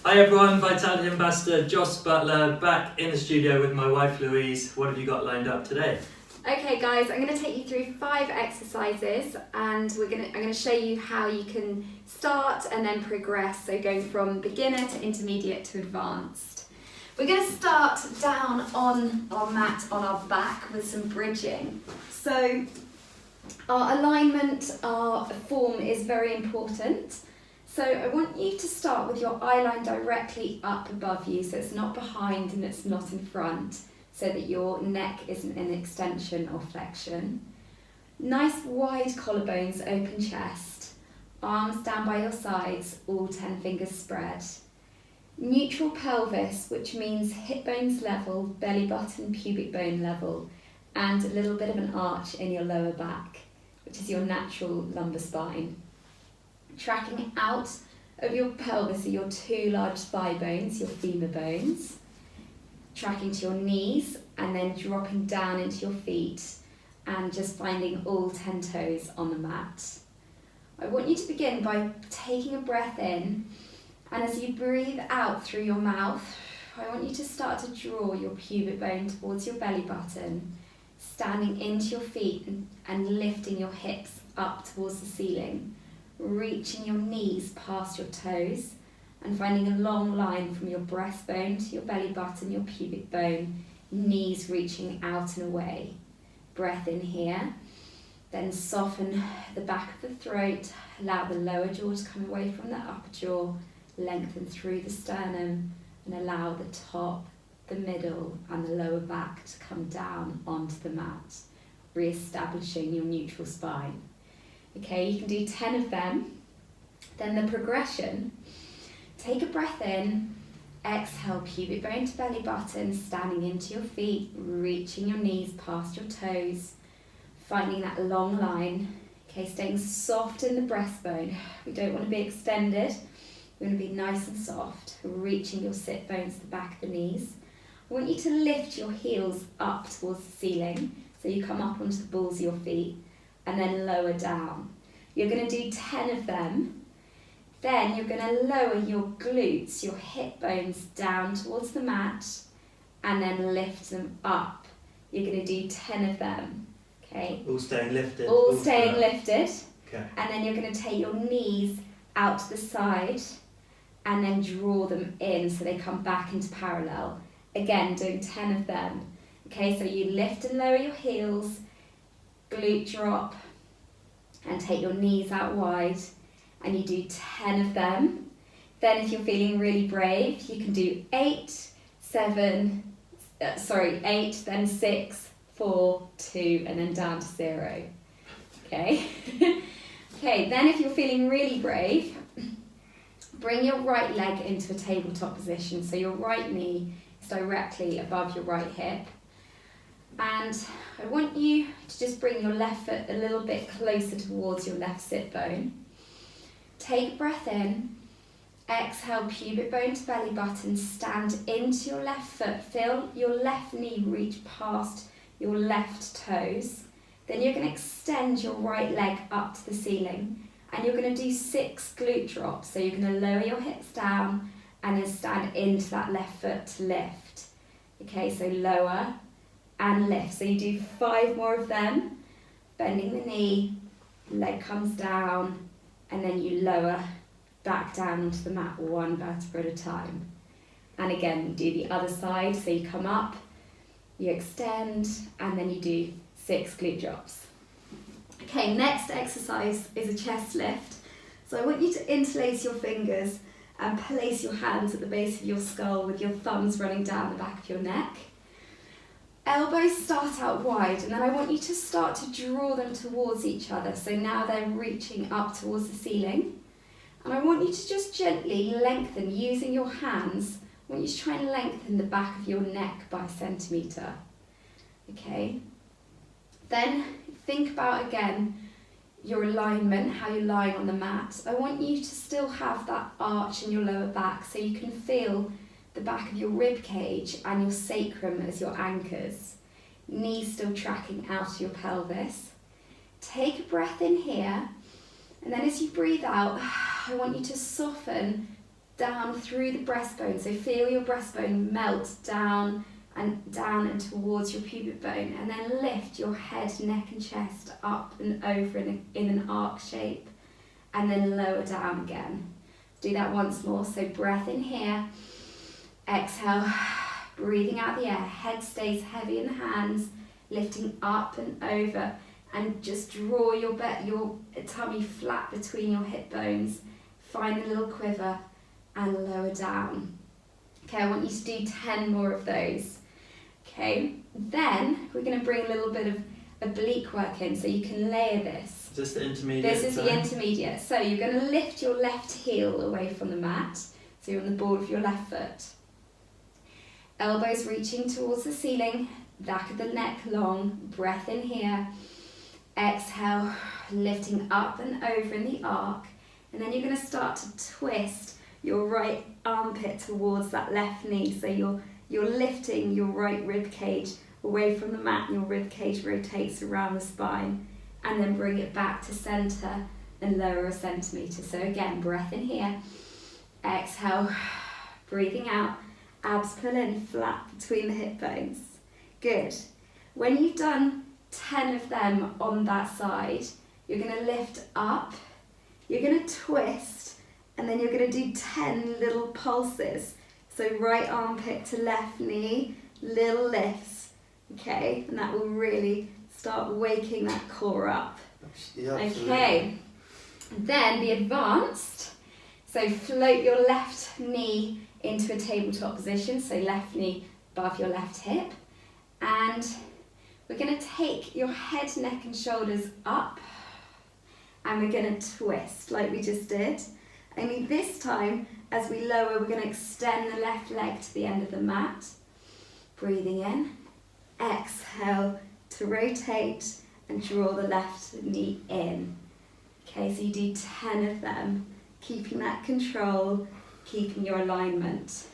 Hi everyone, Vitality Ambassador Jos Buttler back in the studio with my wife Louise. What have you got lined up today? Okay guys, I'm going to take you through 5 exercises and I'm going to show you how you can start and then progress, so going from beginner to intermediate to advanced. We're going to start down on our mat on our back with some bridging. So our alignment, our form is very important. So I want you to start with your eye line directly up above you, so it's not behind and it's not in front, so that your neck isn't an extension or flexion. Nice wide collarbones, open chest, arms down by your sides, all 10 fingers spread. Neutral pelvis, which means hip bones level, belly button, pubic bone level, and a little bit of an arch in your lower back, which is your natural lumbar spine. Tracking out of your pelvis are your 2 large thigh bones, your femur bones. Tracking to your knees and then dropping down into your feet and just finding all 10 toes on the mat. I want you to begin by taking a breath in, and as you breathe out through your mouth, I want you to start to draw your pubic bone towards your belly button, standing into your feet and lifting your hips up towards the ceiling, reaching your knees past your toes and finding a long line from your breastbone to your belly button, your pubic bone, knees reaching out and away. Breath in here, then soften the back of the throat, allow the lower jaw to come away from the upper jaw, lengthen through the sternum and allow the top, the middle and the lower back to come down onto the mat, re-establishing your neutral spine. Okay, you can do 10 of them. Then the progression, take a breath in, exhale, pubic bone to belly button, standing into your feet, reaching your knees past your toes, finding that long line. Okay, staying soft in the breastbone. We don't want to be extended. We want to be nice and soft, reaching your sit bones to the back of the knees. I want you to lift your heels up towards the ceiling, so you come up onto the balls of your feet, and then lower down. You're going to do 10 of them. Then you're going to lower your glutes, your hip bones down towards the mat, and then lift them up. You're going to do 10 of them. Okay? All staying lifted. All staying lifted. Okay. And then you're going to take your knees out to the side and then draw them in so they come back into parallel. Again, doing 10 of them. Okay, so you lift and lower your heels, glute drop, and take your knees out wide, and you do 10 of them. Then if you're feeling really brave, you can do 8, then 6, 4, 2, and then down to 0. Okay? Okay, then if you're feeling really brave, bring your right leg into a tabletop position, so your right knee is directly above your right hip. And I want you to just bring your left foot a little bit closer towards your left sit bone. Take a breath in, exhale, pubic bone to belly button, stand into your left foot, feel your left knee reach past your left toes. Then you're going to extend your right leg up to the ceiling and you're going to do 6 glute drops. So you're going to lower your hips down and then stand into that left foot to lift. Okay, so lower and lift. So you do 5 more of them, bending the knee, leg comes down, and then you lower back down onto the mat 1 vertebra at a time. And again, you do the other side, so you come up, you extend, and then you do 6 glute drops. Okay, next exercise is a chest lift. So I want you to interlace your fingers and place your hands at the base of your skull with your thumbs running down the back of your neck. Elbows start out wide, and then I want you to start to draw them towards each other. So now they're reaching up towards the ceiling. And I want you to just gently lengthen, using your hands, I want you to try and lengthen the back of your neck by a centimetre. Okay? Then think about, again, your alignment, how you're lying on the mat. I want you to still have that arch in your lower back so you can feel the back of your rib cage and your sacrum as your anchors. Knees still tracking out of your pelvis. Take a breath in here, and then as you breathe out, I want you to soften down through the breastbone. So feel your breastbone melt down and towards your pubic bone, and then lift your head, neck and chest up and over in an arc shape, and then lower down again. Do that once more. So breath in here, exhale, breathing out the air, head stays heavy in the hands, lifting up and over, and just draw your tummy flat between your hip bones. Find a little quiver and lower down. Okay, I want you to do 10 more of those. Okay, then we're going to bring a little bit of oblique work in, so you can layer this. Is this the intermediate? This is the intermediate. So you're going to lift your left heel away from the mat, so you're on the ball of your left foot. Elbows reaching towards the ceiling, back of the neck long, breath in here. Exhale, lifting up and over in the arc, and then you're going to start to twist your right armpit towards that left knee, so you're lifting your right rib cage away from the mat, and your rib cage rotates around the spine, and then bring it back to center and lower a centimetre. So again, breath in here, exhale, breathing out, abs pull in flat between the hip bones. Good. When you've done 10 of them on that side, you're going to lift up, you're going to twist, and then you're going to do 10 little pulses. So right armpit to left knee, little lifts, okay? And that will really start waking that core up. Yeah, okay, then be advanced. So float your left knee into a tabletop position, so left knee above your left hip. And we're going to take your head, neck and shoulders up, and we're going to twist like we just did. Only this time, as we lower, we're going to extend the left leg to the end of the mat. Breathing in, exhale to rotate and draw the left knee in. Okay, so you do 10 of them, keeping that control, keeping your alignment.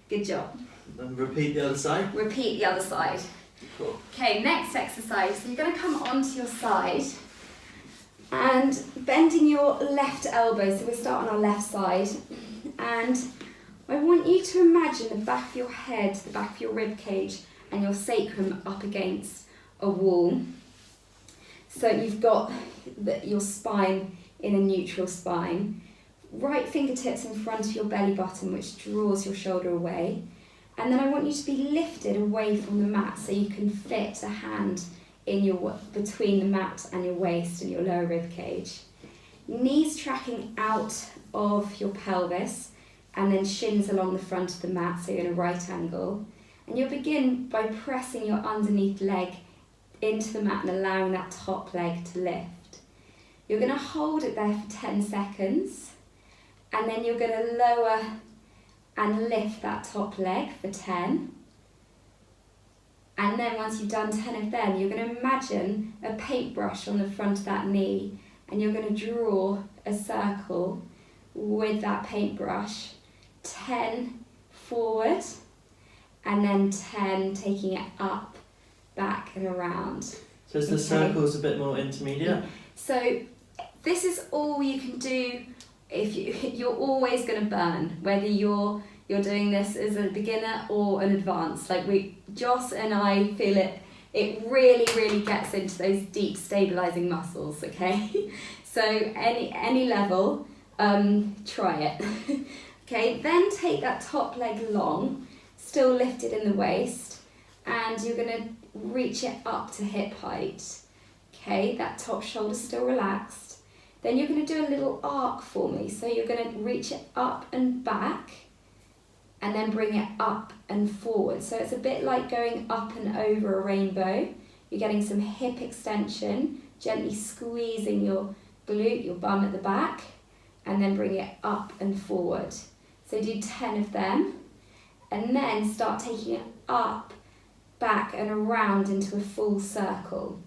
Good job. And repeat the other side. Repeat the other side. Cool. Okay, next exercise. So you're going to come onto your side and bending your left elbow. So we'll start on our left side. And I want you to imagine the back of your head, the back of your rib cage and your sacrum up against a wall. So you've got your spine in a neutral spine. Right fingertips in front of your belly button, which draws your shoulder away. And then I want you to be lifted away from the mat so you can fit a hand in between the mat and your waist and your lower rib cage. Knees tracking out of your pelvis and then shins along the front of the mat, so you're in a right angle. And you'll begin by pressing your underneath leg into the mat and allowing that top leg to lift. You're going to hold it there for 10 seconds, and then you're going to lower and lift that top leg for 10. And then once you've done 10 of them, you're going to imagine a paintbrush on the front of that knee, and you're going to draw a circle with that paintbrush, 10 forward, and then 10 taking it up, back and around. So is the circles a bit more intermediate? So this is all you can do. If you're always going to burn, whether you're doing this as a beginner or an advanced. Like Jos and I feel it really gets into those deep stabilizing muscles, okay? So any level, try it. Okay, then take that top leg long, still lifted in the waist, and you're going to reach it up to hip height. Okay, that top shoulder's still relaxed. Then you're going to do a little arc for me. So you're going to reach it up and back, and then bring it up and forward. So it's a bit like going up and over a rainbow. You're getting some hip extension, gently squeezing your glute, your bum at the back, and then bring it up and forward. So do 10 of them, and then start taking it up, back and around into a full circle,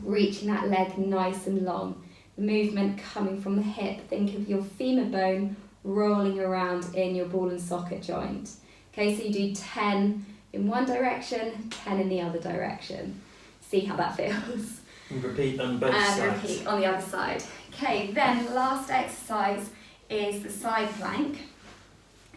reaching that leg nice and long. The movement coming from the hip. Think of your femur bone rolling around in your ball and socket joint. Okay, so you do 10 in one direction, 10 in the other direction. See how that feels. And repeat on both sides. And repeat on the other side. Okay, then last exercise is the side plank.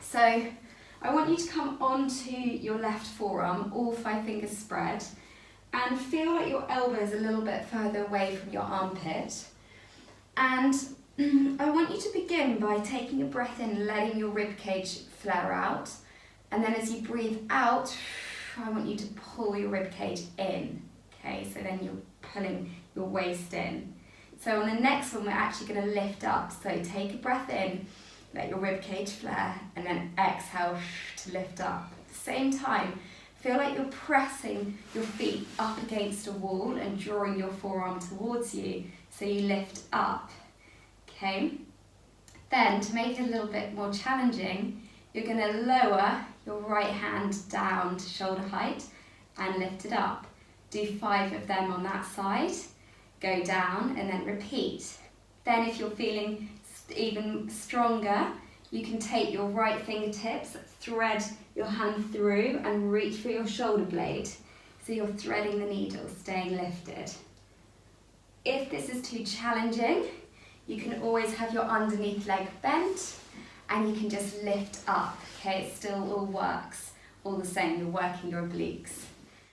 So I want you to come onto your left forearm, all 5 fingers spread, and feel like your elbow is a little bit further away from your armpit. And I want you to begin by taking a breath in, letting your rib cage flare out. And then as you breathe out, I want you to pull your rib cage in. Okay, so then you're pulling your waist in. So on the next one, we're actually going to lift up. So take a breath in, let your rib cage flare, and then exhale to lift up. At the same time, feel like you're pressing your feet up against a wall and drawing your forearm towards you. So you lift up. Okay. Then to make it a little bit more challenging, you're going to lower your right hand down to shoulder height and lift it up. Do 5 of them on that side. Go down and then repeat. Then if you're feeling even stronger, you can take your right fingertips, thread your hand through and reach for your shoulder blade. So you're threading the needle, staying lifted. If this is too challenging, you can always have your underneath leg bent and you can just lift up. Okay, it still all works all the same. You're working your obliques.